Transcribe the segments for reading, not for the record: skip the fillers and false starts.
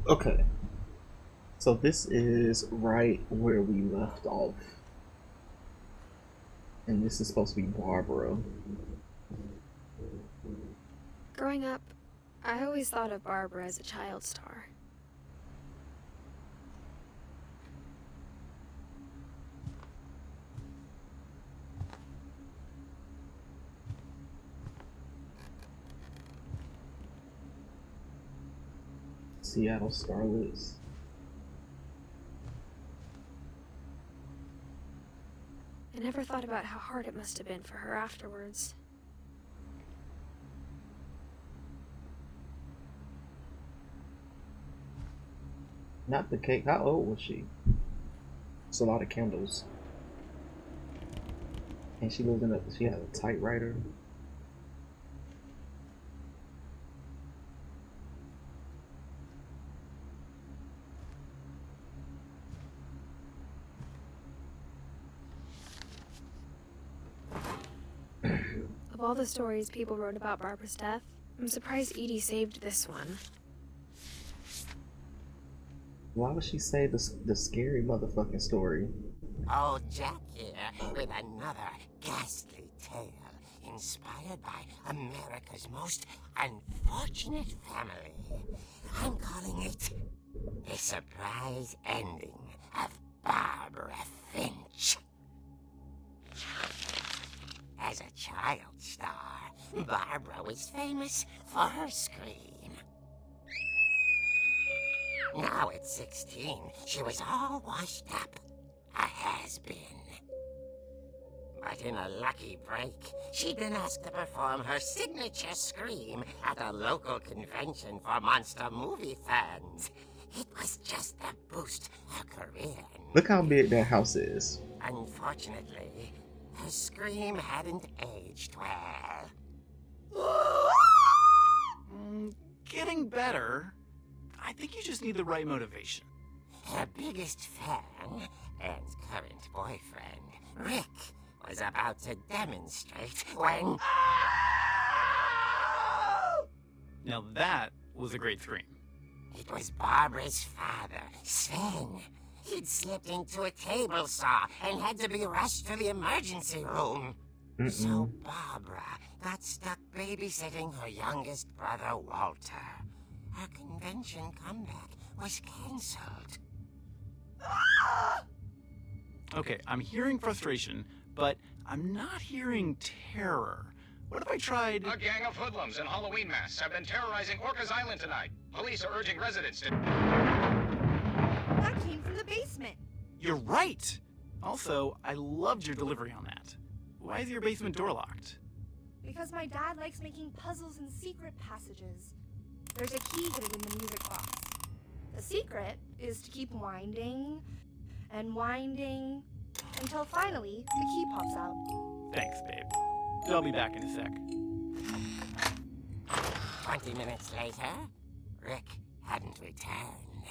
Okay, so this is right where we left off, and this is supposed to be Barbara. Growing up, I always thought of Barbara as a child star. Seattle Starlets. I never thought about how hard it must have been for her afterwards. Not the cake. How old was she? It's a lot of candles. And she lived in a. She had a typewriter. Of all the stories people wrote about Barbara's death, I'm surprised Edie saved this one. Why would she say the scary motherfucking story? Old Jack here with another ghastly tale inspired by America's most unfortunate family. I'm calling it The Surprise Ending of Barbara Finch. As a child star, Barbara was famous for her scream. Now at 16, she was all washed up. A has-been. But in a lucky break, she'd been asked to perform her signature scream at a local convention for monster movie fans. It was just to boost her career. Look how big that house is. Unfortunately, her scream hadn't aged well. Getting better. I think you just need the right motivation. Her biggest fan and current boyfriend, Rick, was about to demonstrate when... Now that was a great scream. It was Barbara's father, Sven. He'd slipped into a table saw and had to be rushed to the emergency room. So Barbara got stuck babysitting her youngest brother, Walter. Her convention comeback was cancelled. Okay, I'm hearing frustration, but I'm not hearing terror. What if I tried... A gang of hoodlums in Halloween masks have been terrorizing Orcas Island tonight. Police are urging residents to... That came from the basement. You're right! Also, I loved your delivery on that. Why is your basement door locked? Because my dad likes making puzzles and secret passages. There's a key hidden in the music box. The secret is to keep winding and winding until finally the key pops out. Thanks, babe. I'll be back in a sec. 20 minutes later, Rick hadn't returned.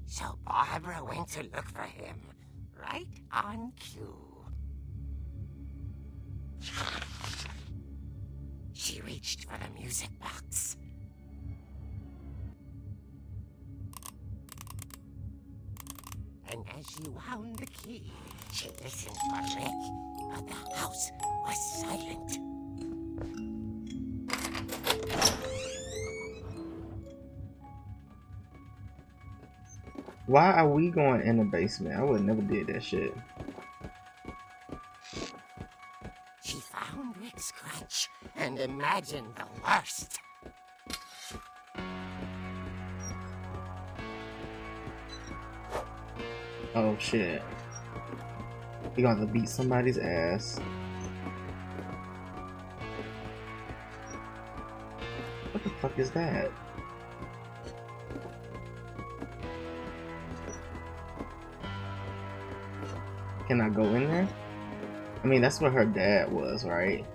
So Barbara went to look for him, right on cue. She reached for the music box. And as she wound the key, she listened for Rick, but the house was silent. Why are we going in the basement? I would never did that shit. She found Rick's crutch and imagined the worst. Oh shit. We gonna have to beat somebody's ass. What the fuck is that? Can I go in there? I mean, that's where her dad was, right?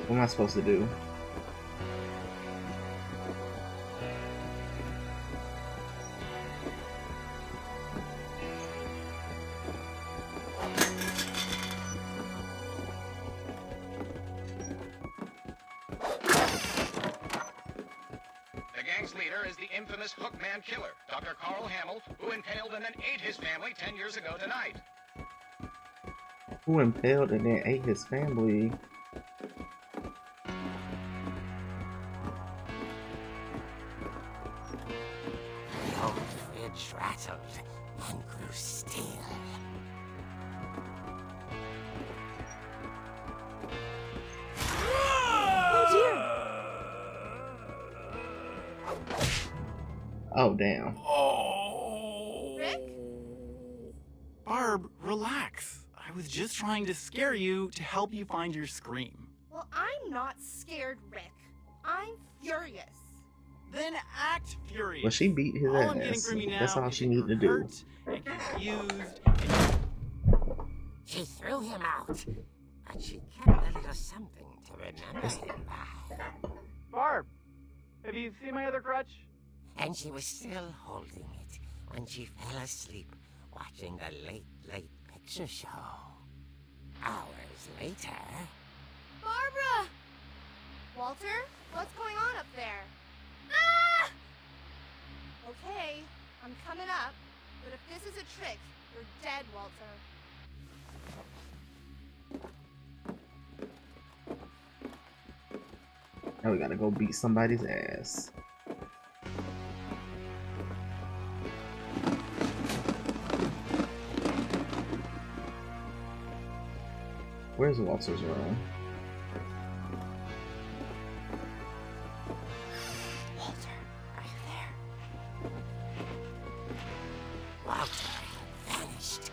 What am I supposed to do? infamous Hookman killer, Dr. Carl Hamill, who impaled and then ate his family 10 years ago tonight. Who impaled and then ate his family? The old fridge rattled and grew still. Oh, damn. Rick? Barb, relax. I was just trying to scare you to help you find your scream. Well, I'm not scared, Rick. I'm furious. Then act furious. Well, she beat his All I'm getting ass. from you now That's all is she that needed to you're do. hurt and confused and She threw him out, but she kept a little something to remember him by. Barb, have you seen my other crutch? And she was still holding it when she fell asleep watching the late picture show. Hours later... Barbara! Walter, what's going on up there? Ah! Okay, I'm coming up, but if this is a trick, you're dead, Walter. Now we gotta go beat somebody's ass. Where's Walter's room? Walter, are you there? Walter had vanished,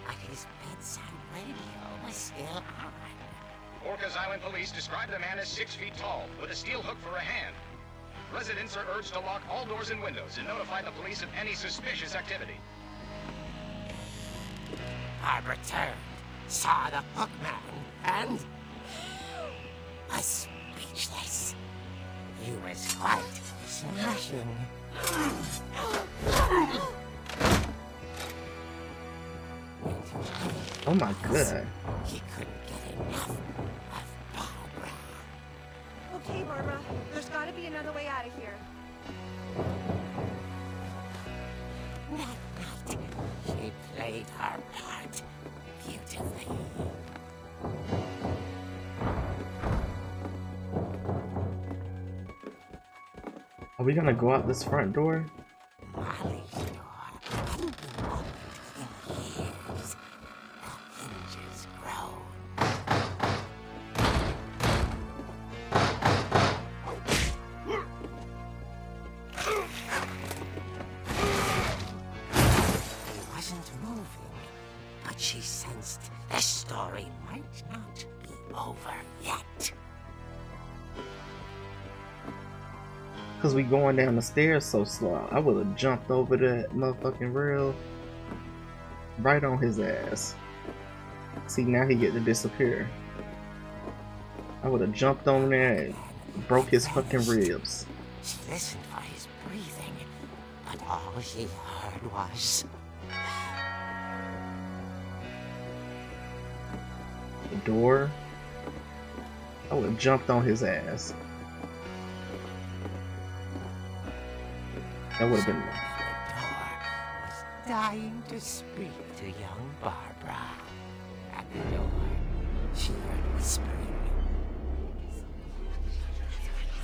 but his bedside radio was still on. Orcas Island police describe the man as 6 feet tall, with a steel hook for a hand. Residents are urged to lock all doors and windows and notify the police of any suspicious activity. Barbara turned, saw the hook man, and was speechless. He was quite smashing. Oh my god. He couldn't get enough of Barbara. Okay, Barbara, there's gotta be another way out of here. That night, she played her part beautifully. Are we gonna go out this front door? Molly's door hadn't been opened in years. The hinges groaned. He wasn't moving, but she sensed the story might not be over yet. Cause we going down the stairs so slow. I would have jumped over that motherfucking rail right on his ass. See, now he get to disappear. I would have jumped on there and broke his fucking ribs. She listened for his breathing, but all she heard was... The door. I would have jumped on his ass. That would have been. The door was dying to speak to young Barbara. At the door, she heard whispering.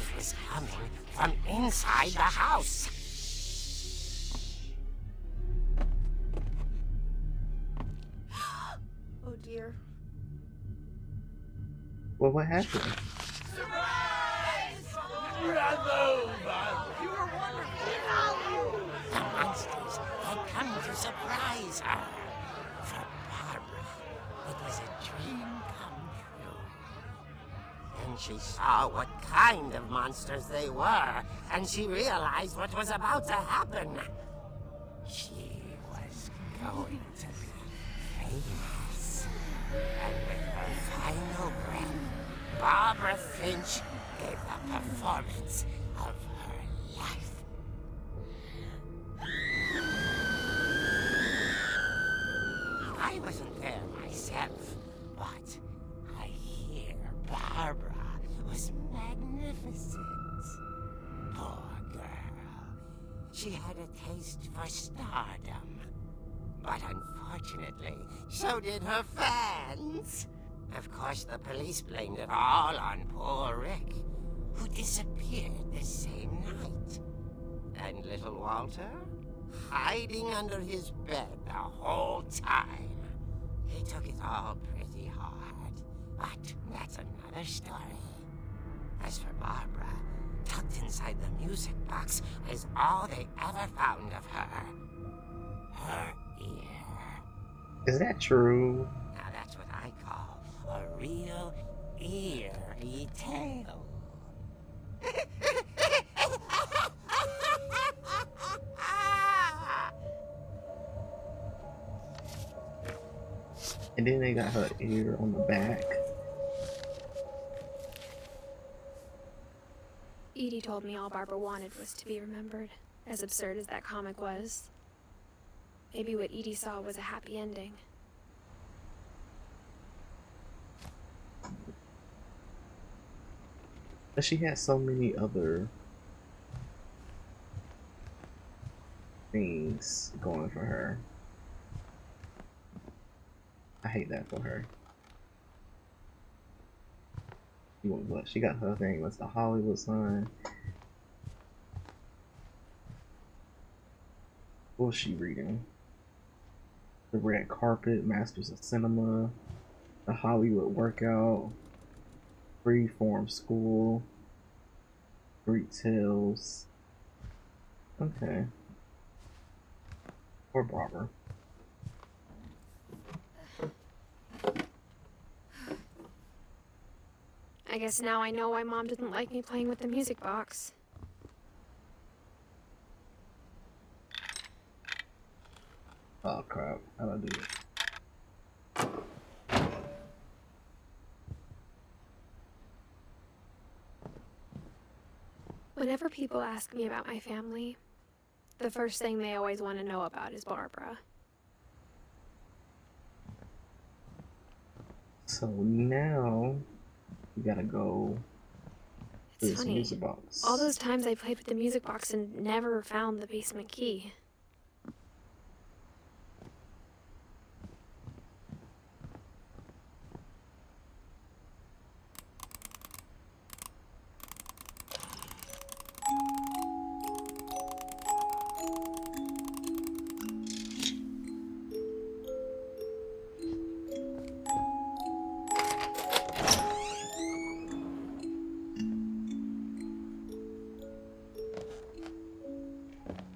It was coming from inside the house. Oh dear. Well, what happened? The monsters had come to surprise her. For Barbara, it was a dream come true. Then she saw what kind of monsters they were, and she realized what was about to happen. She was going to be famous. And with her final breath, Barbara Finch gave the performance of her life. I wasn't there myself, but I hear Barbara was magnificent. Poor girl. she had a taste for stardom. But unfortunately, so did her fans. Of course, the police blamed it all on poor Rick, who disappeared the same night. And little Walter? Hiding under his bed the whole time. He took it all pretty hard, but that's another story. As for Barbara, tucked inside the music box is all they ever found of her. Her ear. Is that true? Now that's what I call a real eerie tale. And then they got her ear on the back. Edie told me all Barbara wanted was to be remembered, as absurd as that comic was. Maybe what Edie saw was a happy ending. But she had so many other things going for her. I hate that for her. She got her thing. What's the Hollywood sign? What was she reading? The Red Carpet, Masters of Cinema, the Hollywood Workout, Freeform School, Greek Tales. Okay. Or Barbara. I guess now I know why Mom didn't like me playing with the music box. Oh crap, how'd I do it? Whenever people ask me about my family, the first thing they always want to know about is Barbara. So now we gotta go to It's this funny. music box. All those times I played with the music box and never found the basement key.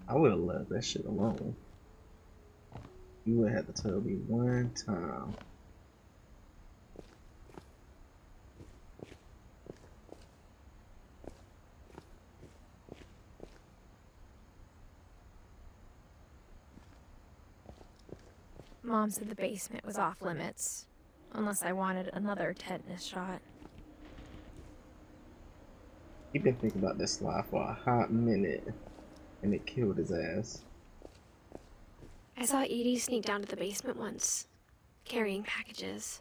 I would have left that shit alone. You would have to tell me one time. Mom said the basement was off limits, unless I wanted another tetanus shot. He been thinking about this lie for a hot minute, and it killed his ass. I saw Edie sneak down to the basement once, carrying packages.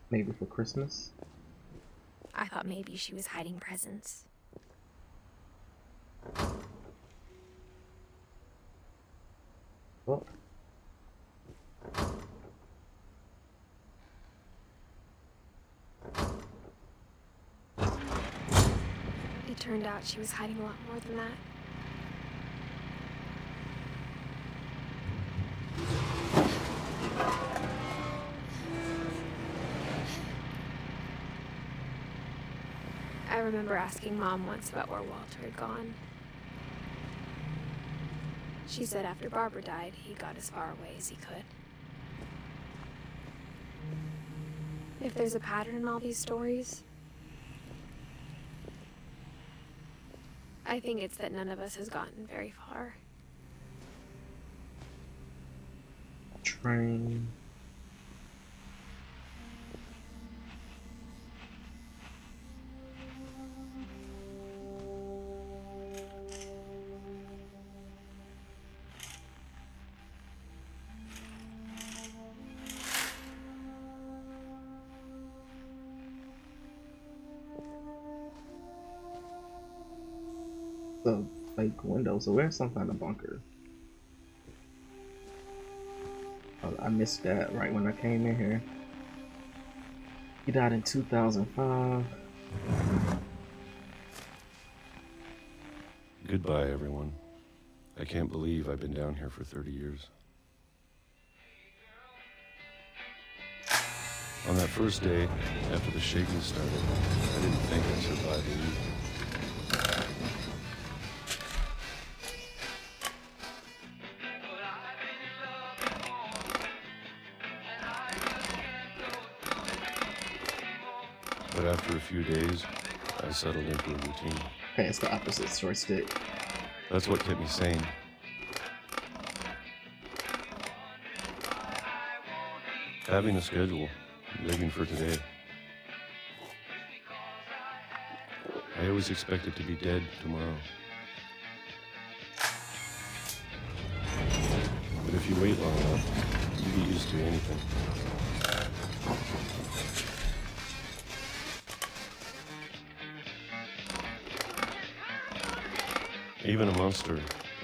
Maybe for Christmas? I thought maybe she was hiding presents. Well, It turned out she was hiding a lot more than that. I remember asking Mom once about where Walter had gone. She said after Barbara died, he got as far away as he could. If there's a pattern in all these stories, I think it's that none of us has gotten very far. train. the fake window. So where's some kind of bunker? Oh, I missed that right when I came in here. He died in 2005. Goodbye, everyone. I can't believe I've been down here for 30 years. On that first day, after the shaking started, I didn't think I'd survive the evening. But after a few days, I settled into a routine. Okay, it's the opposite joystick. That's what kept me sane. Having a schedule, living for today. I always expected to be dead tomorrow. But if you wait long enough, you get used to anything. Even a monster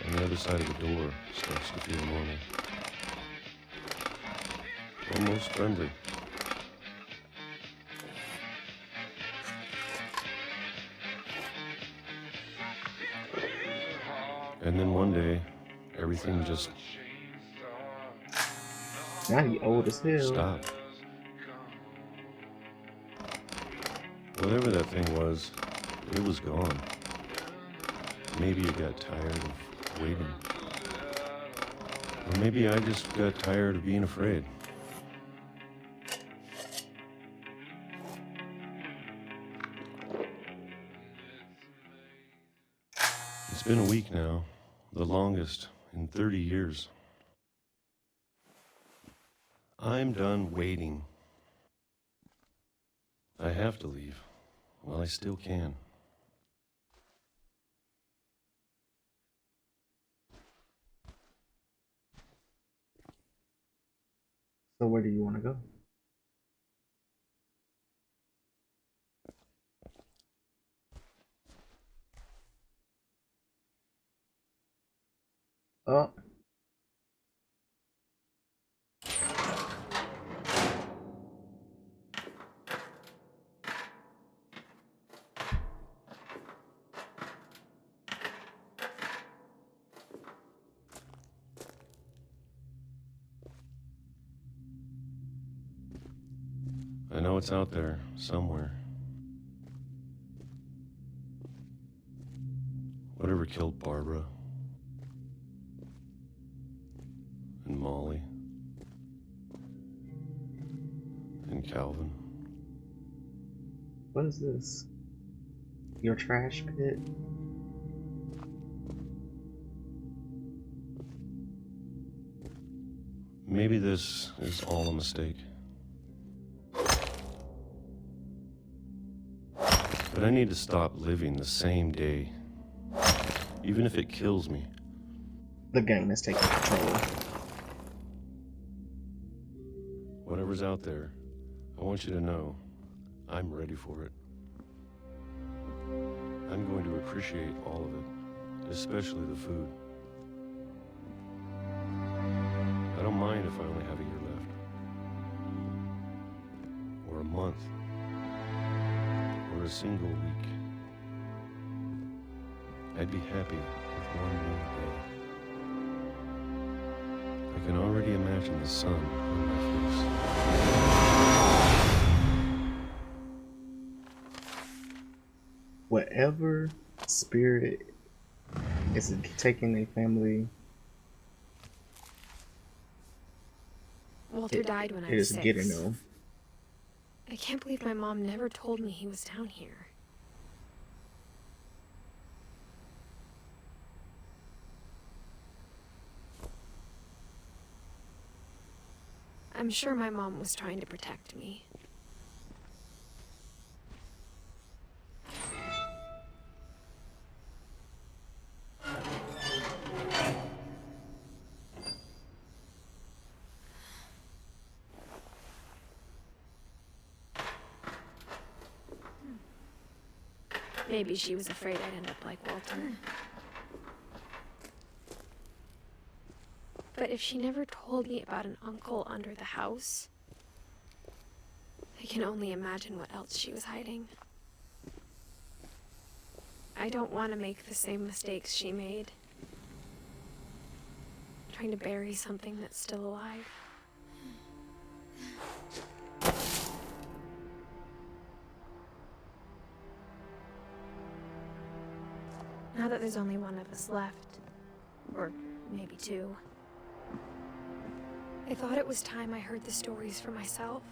on the other side of the door starts to feel normal. Almost friendly. And then one day, everything just Now he old as hell. stopped. Whatever that thing was, it was gone. Maybe it got tired of waiting. Or maybe I just got tired of being afraid. It's been a week now, the longest in 30 years. I'm done waiting. I have to leave while I still can. So where do you want to go? Oh. I know it's out there, somewhere. Whatever killed Barbara and Molly and Calvin. What is this? Your trash pit? Maybe this is all a mistake. But I need to stop living the same day, even if it kills me. The game is taking control. Whatever's out there, I want you to know I'm ready for it. I'm going to appreciate all of it, especially the food. I don't mind if I only have a year left. Or a month. Or a single week. I'd be happy with one more day. I can already imagine the sun on my face. Whatever spirit is taking a family, Walter died when I it was is 6. getting them. I can't believe my mom never told me he was down here. I'm sure my mom was trying to protect me. Maybe she was afraid I'd end up like Walter. But if she never told me about an uncle under the house, I can only imagine what else she was hiding. I don't want to make the same mistakes she made. Trying to bury something that's still alive. Now that there's only one of us left, or maybe two, I thought it was time I heard the stories for myself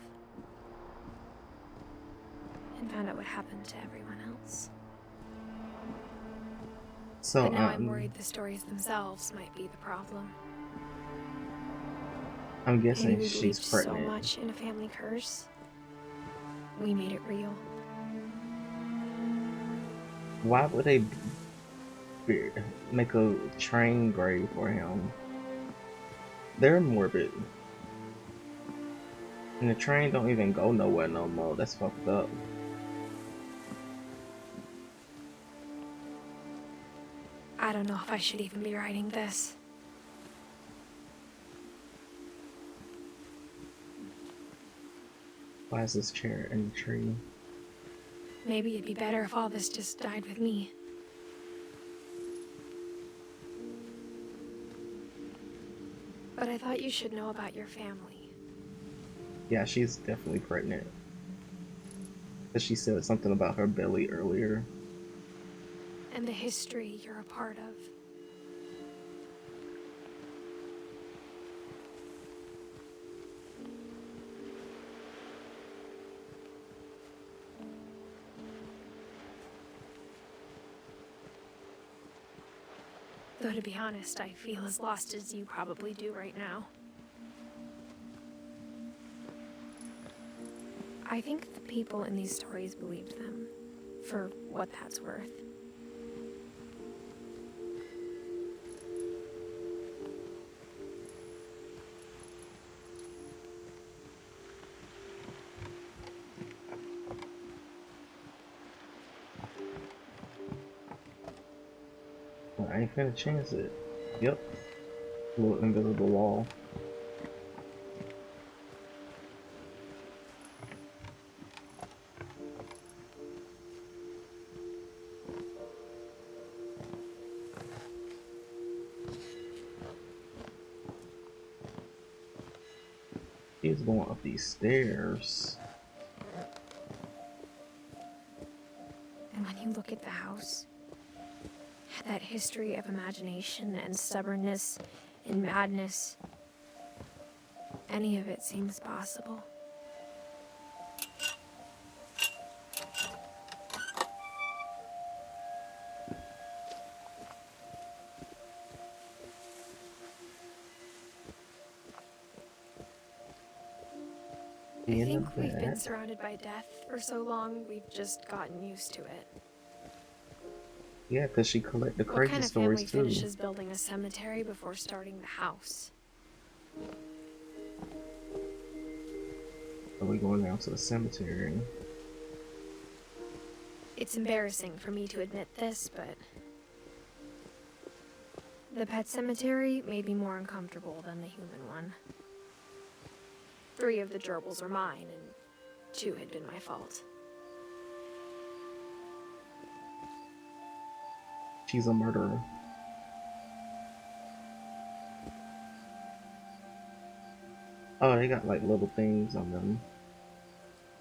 and found out what happened to everyone else. So, But now I'm worried the stories themselves might be the problem. I'm Maybe guessing we she's believed so pregnant. much in a family curse. We made it real. Why would they make a train grave for him? They're morbid. And the train don't even go nowhere no more. That's fucked up. I don't know if I should even be writing this. Why is this chair in the tree? Maybe it'd be better if all this just died with me. But I thought you should know about your family. Yeah, she's definitely pregnant. Because she said something about her belly earlier. And the history you're a part of. Though to be honest, I feel as lost as you probably do right now. I think the people in these stories believed them, for what that's worth. I ain't finna chance it. Yep. Little invisible wall. He's going up these stairs. And when you look at the house, that history of imagination and stubbornness and madness, any of it seems possible. I think we've been surrounded by death for so long, we've just gotten used to it. Yeah, because she collected the What crazy kind of stories family too. finishes building a cemetery before starting the house? Are we going down to the cemetery? It's embarrassing for me to admit this, but the pet cemetery made me more uncomfortable than the human one. 3 of the gerbils were mine, and 2 had been my fault. She's a murderer. Oh, they got like little things on them.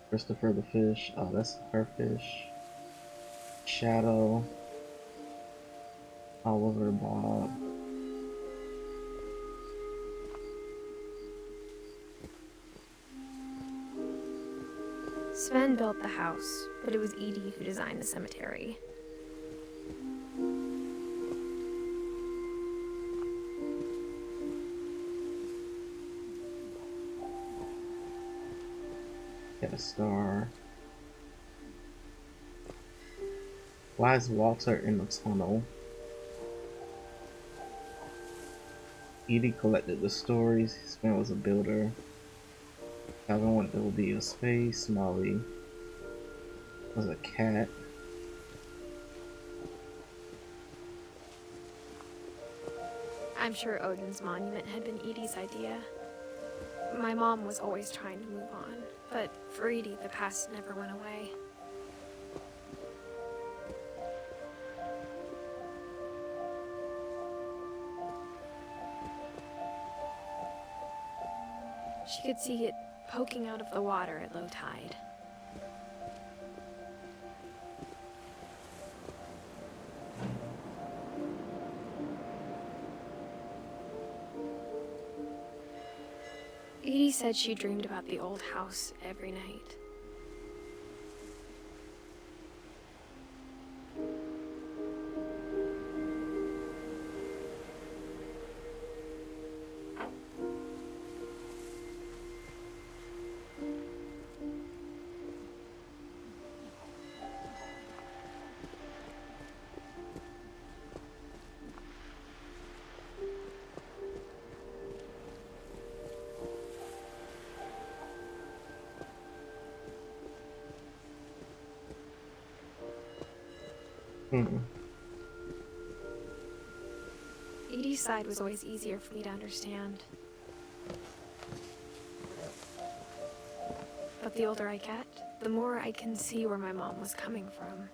Christopher the fish. Oh, that's her fish. Shadow. Oliver Bob. Sven built the house, but it was Edie who designed the cemetery. Got a star. Why is Walter in the tunnel? Edie collected the stories. Sven was a builder. Calvin went to be a space. Molly was a cat. I'm sure Odin's monument had been Edie's idea. My mom was always trying to move on, but for Edie, the past never went away. She could see it poking out of the water at low tide. Edie said she dreamed about the old house every night. Edie's side was always easier for me to understand. But the older I get, the more I can see where my mom was coming from.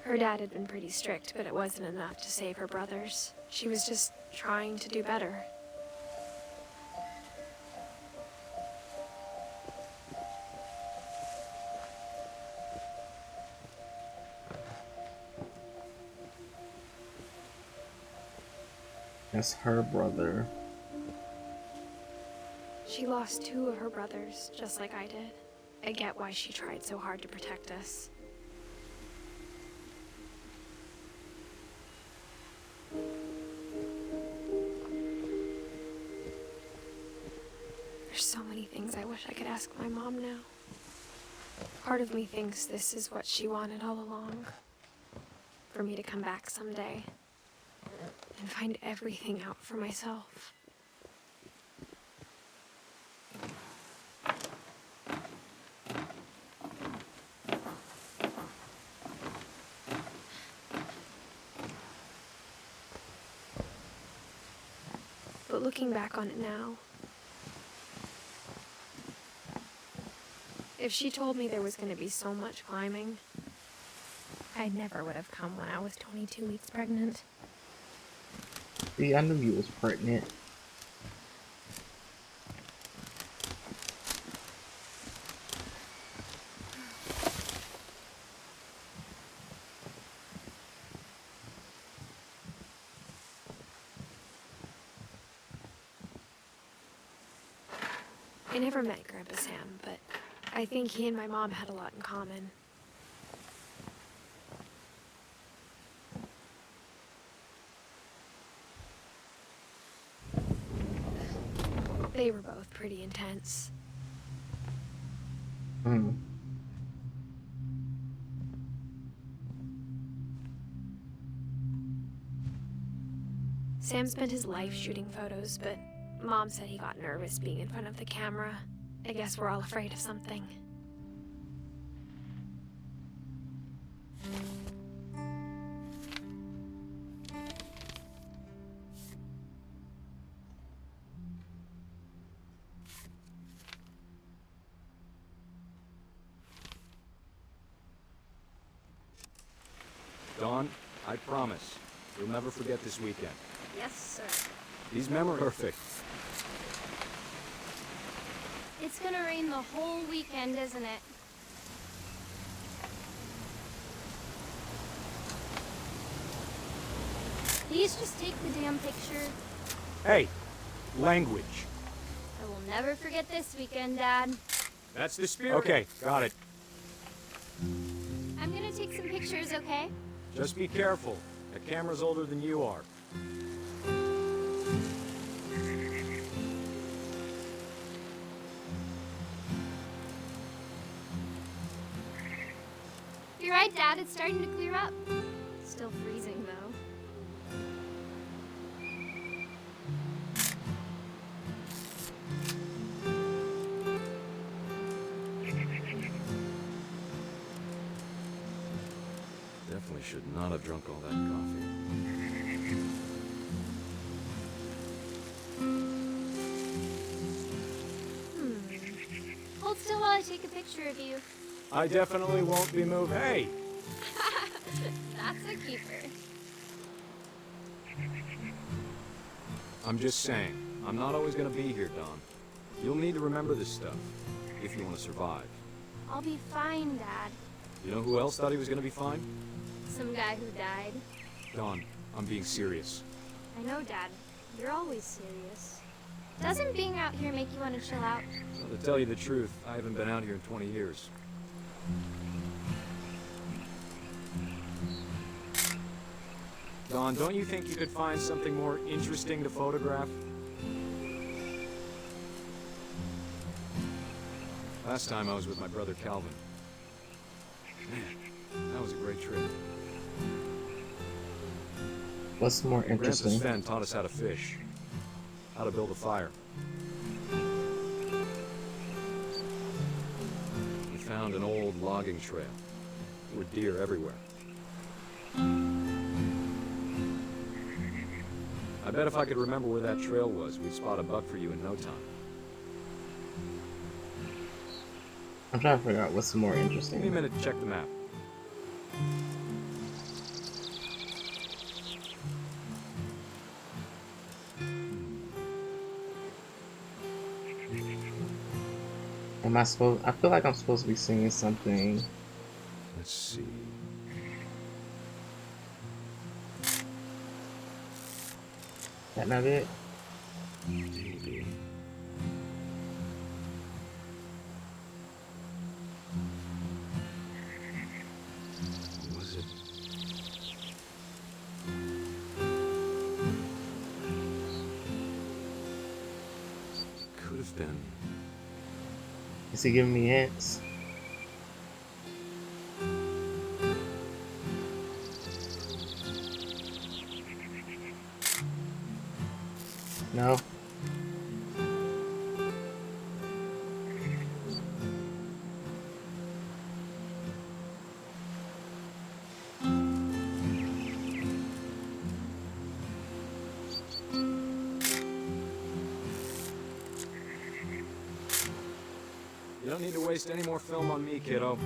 Her dad had been pretty strict, but it wasn't enough to save her brothers. She was just trying to do better. That's her brother. She lost 2 of her brothers, just like I did. I get why she tried so hard to protect us. There's so many things I wish I could ask my mom now. Part of me thinks this is what she wanted all along. For me to come back someday and find everything out for myself. But looking back on it now, if she told me there was going to be so much climbing, I never would have come when I was 22 weeks pregnant. See, I knew you was pregnant. I never met Grandpa Sam, but I think he and my mom had a lot in common. They were both pretty intense. Sam spent his life shooting photos, but Mom said he got nervous being in front of the camera. I guess we're all afraid of something. Dawn, I promise, you'll never forget this weekend. Yes, sir. These memories are perfect. It's gonna rain the whole weekend, isn't it? Please just take the damn picture. Hey, language. I will never forget this weekend, Dad. That's the spirit. Okay, got it. I'm gonna take some pictures, okay? Just be careful. The camera's older than you are. You're right, Dad. It's starting to clear up. Still freezing, though. Definitely definitely should not have drunk all that coffee. Hold still while I take a picture of you. I definitely won't be moved. Hey! That's a keeper. I'm just saying, I'm not always gonna be here, Don. You'll need to remember this stuff, if you want to survive. I'll be fine, Dad. You know who else thought he was gonna be fine? Some guy who died. Don, I'm being serious. I know, Dad. You're always serious. Doesn't being out here make you want to chill out? Well, to tell you the truth, I haven't been out here in 20 years. Don, don't you think you could find something more interesting to photograph? Last time I was with my brother Calvin. Man, that was a great trip. What's more Grandpa interesting? Sven taught us how to fish, how to build a fire. We found an old logging trail. There were deer everywhere. I bet if I could remember where that trail was, we'd spot a buck for you in no time. I'm trying to figure out what's more Give me a interesting. minute to check the map. Am I supposed? I feel like I'm supposed to be seeing something. Let's see. That not it? Maybe. Was it? Could have been. Is he giving me hints? No. You don't need to waste any more film on me, kiddo.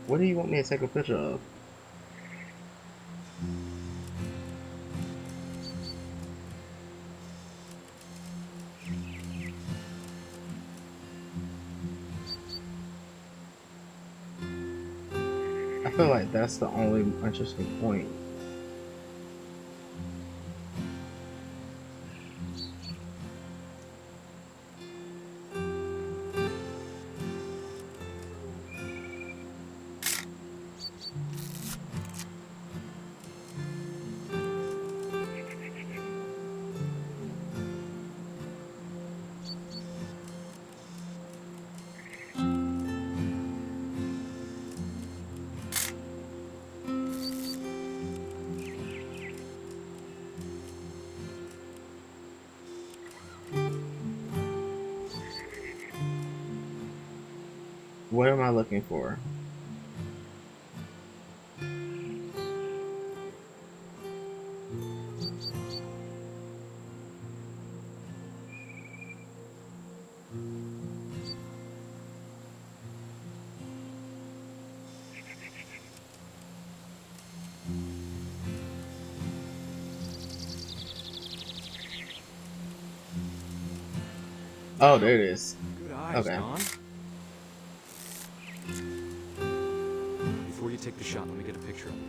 What do you want me to take a picture of? I feel like that's the only interesting point. What am I looking for? Oh, there it is. Good eyes, Okay. Don. Before you take the shot, let me get a picture of it.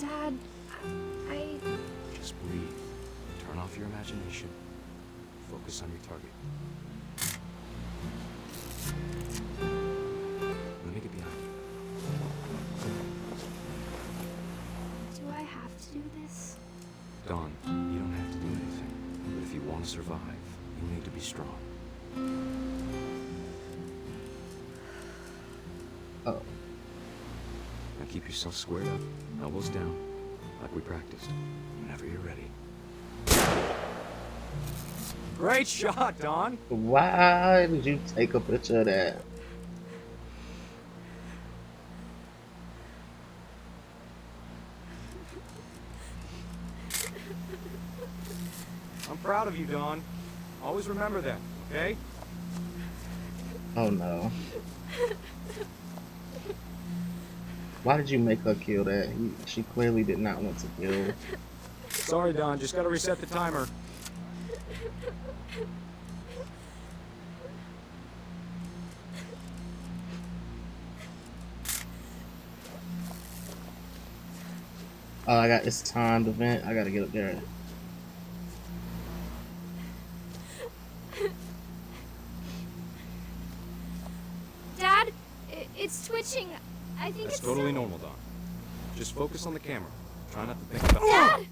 Dad, I... Just breathe. Turn off your imagination. Focus on your target. Let me get behind you. Do I have to do this? Dawn, you don't have to do anything. But want to survive, you need to be strong. Oh. Now keep yourself squared up, elbows down, like we practiced. Whenever you're ready. Great shot, Don! Why did you take a picture of that? I'm proud of you, Don. Always remember that, okay? Oh no. Why did you make her kill that? She clearly did not want to kill. Sorry, Don. Just gotta reset the timer. Oh, it's timed event. I gotta get up there. Dad, it's twitching. I think That's it's totally normal, Don. Just focus on the camera. Try not to think about Dad!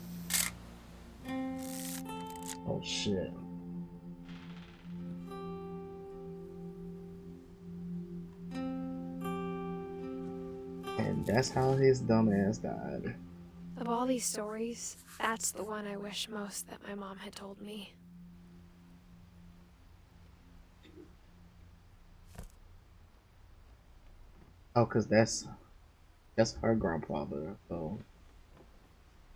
Oh shit. And that's how his dumb ass died. Of all these stories, that's the one I wish most that my mom had told me. Oh, cause that's her grandfather. So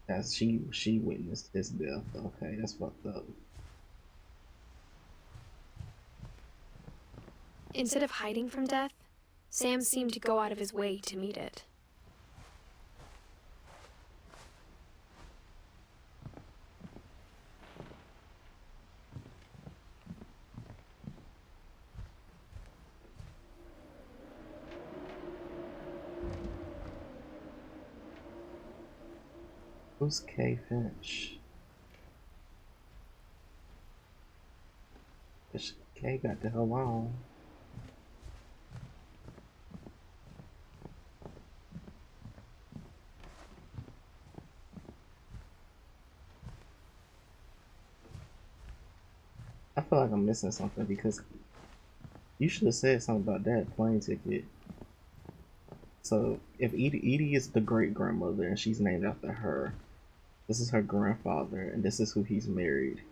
that's she witnessed his death. Okay, that's fucked up. Instead of hiding from death, Sam seemed to go out of his way to meet it. Who's K. Finch? K got the hell on. I feel like I'm missing something because you should have said something about that plane ticket. So if Edie is the great grandmother and she's named after her, this is her grandfather and this is who he's married.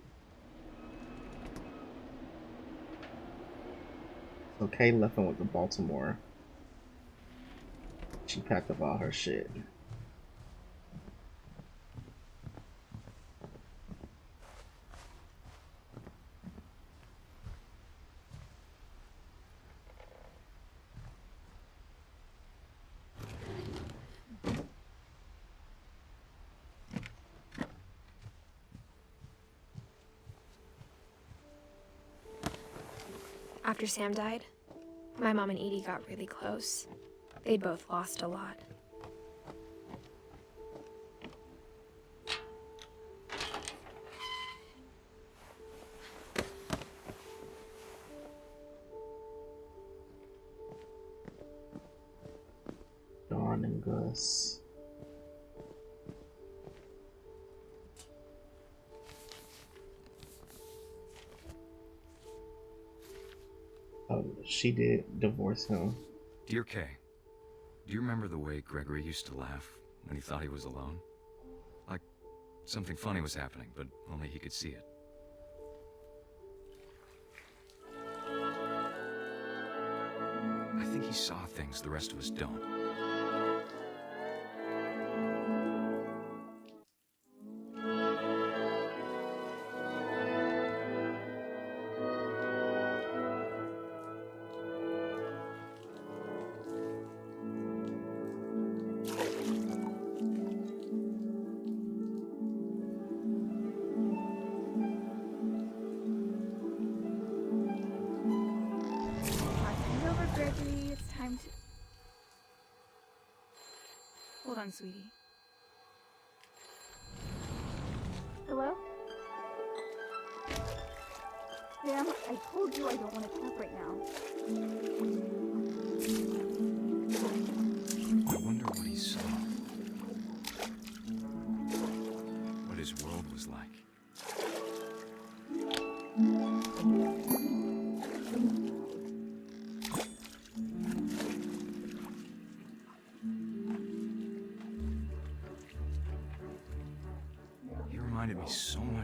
So Kay left and went to Baltimore. She packed up all her shit. After Sam died, my mom and Edie got really close. They both lost a lot. Dawn and Gus. Oh, she did divorce him. Dear Kay, do you remember the way Gregory used to laugh when he thought he was alone? Like something funny was happening, but only he could see it. I think he saw things the rest of us don't. Gregory, it's time to... Hold on, sweetie. Hello? Sam, I told you I don't want to talk right now. I wonder what he saw. What his world was like.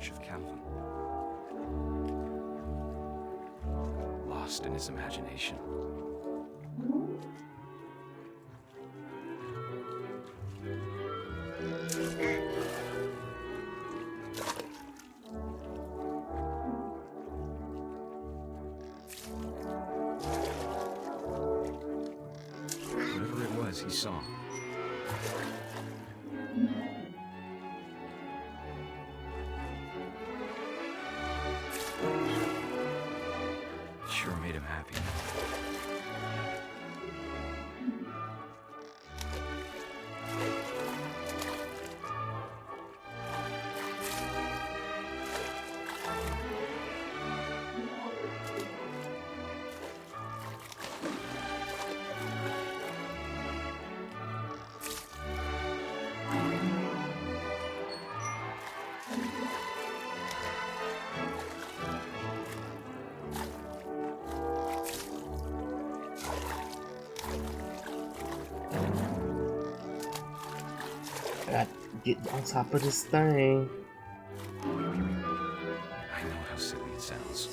much of Calvin. Lost in his imagination. Whatever it was he saw. Sure made him happy. Gotta get on top of this thing. I know how silly it sounds.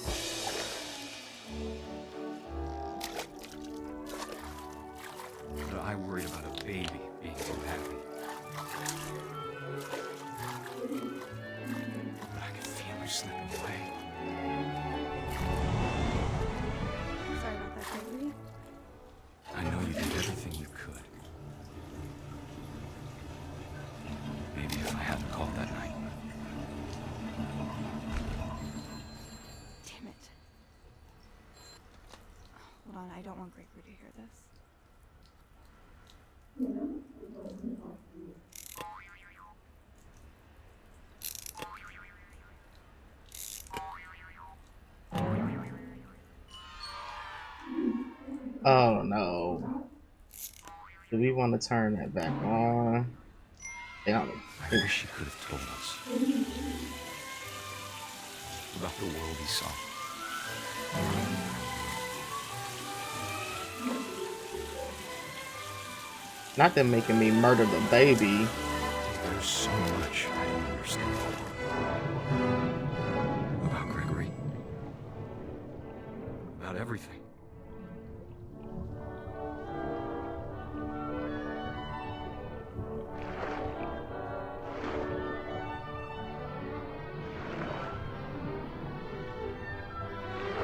But I worried about a baby being too happy. But I could feel her slipping away. Sorry about that, Gregory. I know you did everything you could. Maybe if I hadn't called that night. Damn it. Hold on, I don't want Gregory to hear this. Oh no. Do we want to turn that back on? Yeah. I wish he could have told us about the world he saw. Not them making me murder the baby. There's so much I don't understand about Gregory. About everything.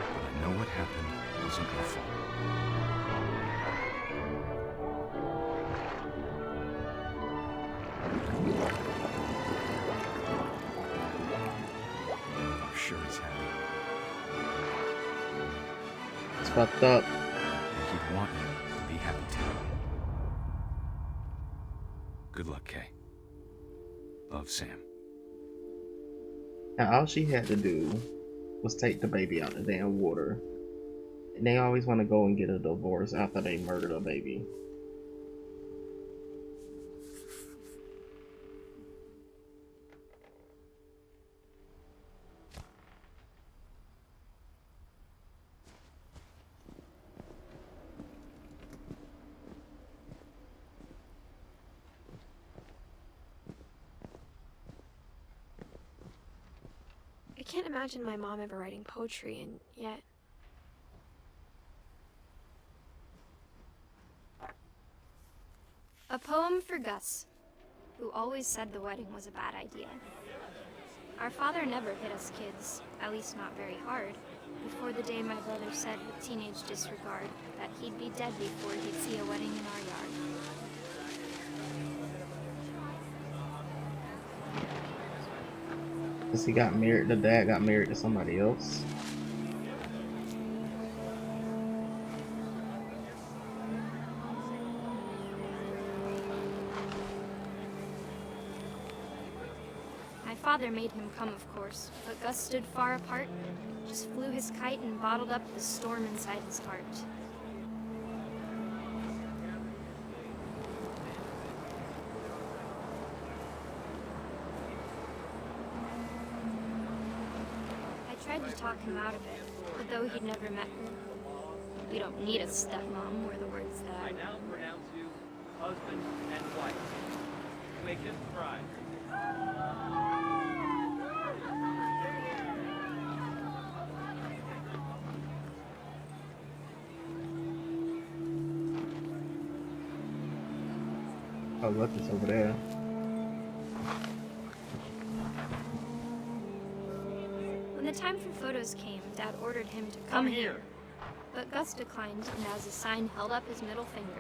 But I know what happened wasn't your fault. I'm sure he's happy. It's fucked up. And he'd want you to be happy too. Good luck, Kay. Love, Sam. Now all she had to do was take the baby out of the damn water. And they always want to go and get a divorce after they murdered a baby. I can't imagine my mom ever writing poetry, and yet. A poem for Gus, who always said the wedding was a bad idea. Our father never hit us kids, at least not very hard, before the day my brother said with teenage disregard that he'd be dead before he'd see a wedding in our yard. Because he got married, the dad got married to somebody else. My father made him come, of course, but Gus stood far apart, just flew his kite and bottled up the storm inside his heart. I tried to talk him out of it, but though he'd never met her, we don't need a stepmom were the words that I now pronounce you husband and wife. You may kiss the bride. Oh, look, it's over there. When the time for photos came, Dad ordered him to come here. But Gus declined, and as a sign held up his middle finger.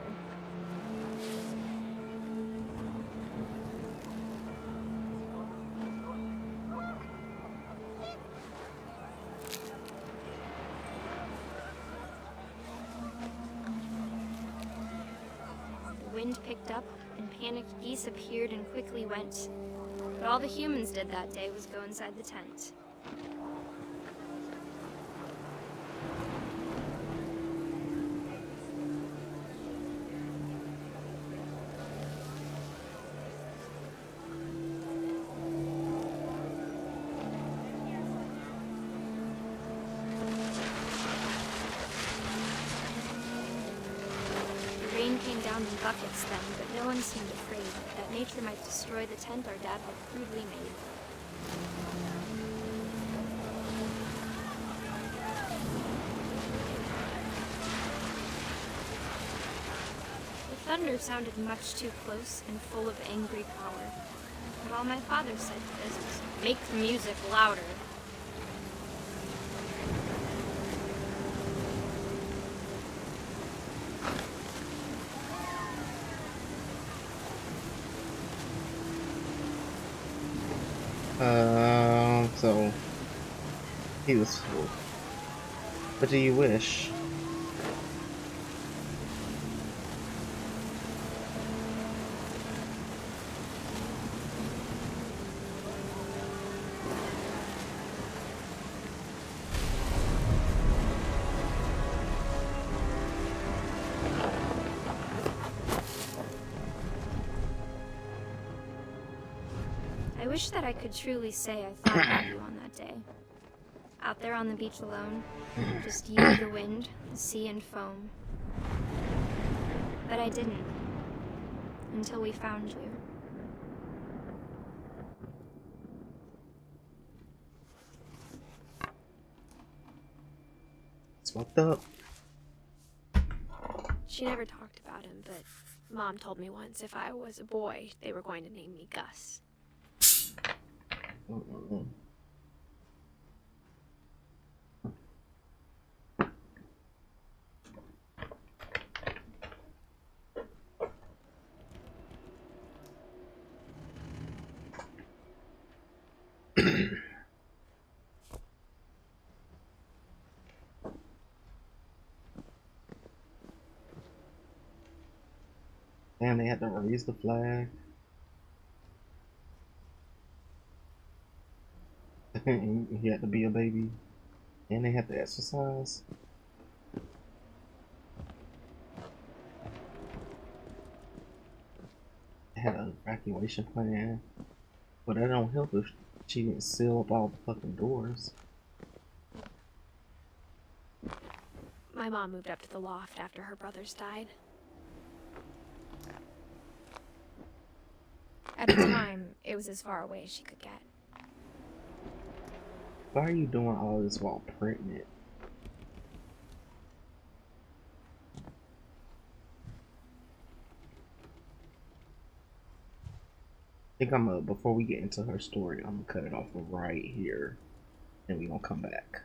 The wind picked up, and panicked geese appeared and quickly went. But all the humans did that day was go inside the tent. The rain came down in buckets then, but no one seemed afraid that nature might destroy the tent our dad had crudely made. The thunder sounded much too close and full of angry power. But all my father said to this was, "Make the music louder." So he was full. What do you wish? I wish that I could truly say I thought about you on that day. Out there on the beach alone, just you, the wind, the sea, and foam. But I didn't. Until we found you. It's fucked up. She never talked about him, but Mom told me once if I was a boy, they were going to name me Gus. And they had to raise the flag. He had to be a baby. And they had to exercise. They had an evacuation plan. But that don't help if she didn't seal up all the fucking doors. My mom moved up to the loft after her brothers died. At the time, it was as far away as she could get. Why are you doing all this while pregnant? I think before we get into her story, I'm gonna cut it off right here. And we gonna come back.